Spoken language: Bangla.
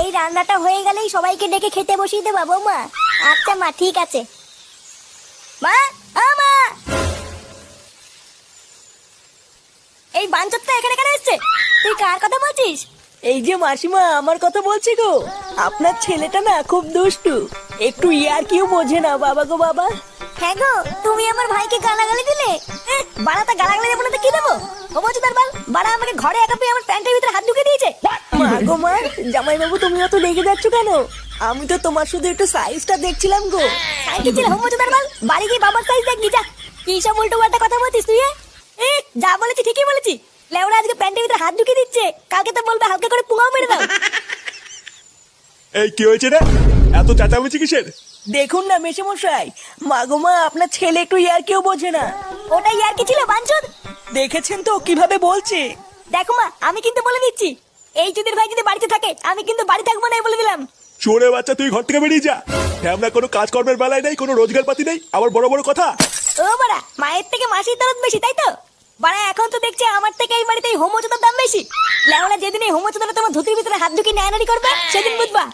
এই রান্নাটা হয়ে গেলেই সবাইকে ডেকে খেতে বসিয়ে দেবা বৌমা। আচ্ছা মা, ঠিক আছে। মা, ও মা, এই বাঞ্চতটা এখানে কেন এসছে? তুই কার কথা বলছিস? এই যে মাসিমা, আমার কথা বলছি গো। আপনার ছেলেটা না খুব দুষ্টু, একটু ইয়ার কিউ বোঝে না বাবা গো বাবা। হ্যাঁ গো, তুমি আমার ভাইকে গালাগালি দিলে। বাড়াটা গালাগালি দেবো না তো কি দেবো? ও বলছো তার বাল, বাড়া আমাকে ঘরে একা পেয়ে আমার প্যান্টের ভিতরে হাত ঢুকে দিয়েছে। মা গো মা, জামাই বাবু তুমি অত রেগে যাচ্ছ কেন? আমি তো তোমার শুধু একটু সাইজটা দেখছিলাম গো। সাইকেল ছিল হোম তার বাল, বাড়ি গিয়ে বাবার সাইজ দেখবি যা। কি সব উল্টো পাল্টা কথা বলছিস তুই? যা বলেছি ঠিকই বলেছি। লেওরা আজকে প্যান্টের ভিতরে হাত ঢুকে দিচ্ছে, কালকে তো বলবে হালকা করে পুঙাও মেরে দাও। এই কি হয়েছে রে? এত চেঁচামেচি কিসের? দেখুন না মেশামশাই, মা গো মা, আপনার ছেলে একটু ইয়ার কিউ বোঝে না। ওটাই আর কি ছিল বাঞ্চদ? দেখেছেন তো কিভাবে বলছে। দেখো মা, আমি কিন্তু বলে দিচ্ছি, এই চুদির ভাই যদি বাড়িতে থাকে আমি কিন্তু বাড়ি থাকবো না, বলে দিলাম। চোরে বাচ্চা, তুই ঘর থেকে বেরিয়ে যা। আমরা কোনো কাজকর্মের বেলায় নেই, কোনো রোজগার পাতি নেই, আবার বড় বড় কথা। ও বাড়া, মায়ের থেকে মাসির দরদ বেশি, তাই তো? বাড়া এখন তো দেখছি আমার থেকে এই বাড়িতে হোমোচোদার দাম বেশি। লেওরা যেদিন এই হোমোচোদাটা তোমার ধুতির ভিতরে হাত ঢুকিয়ে নেয়ানারি করবে সেদিন বুঝবা।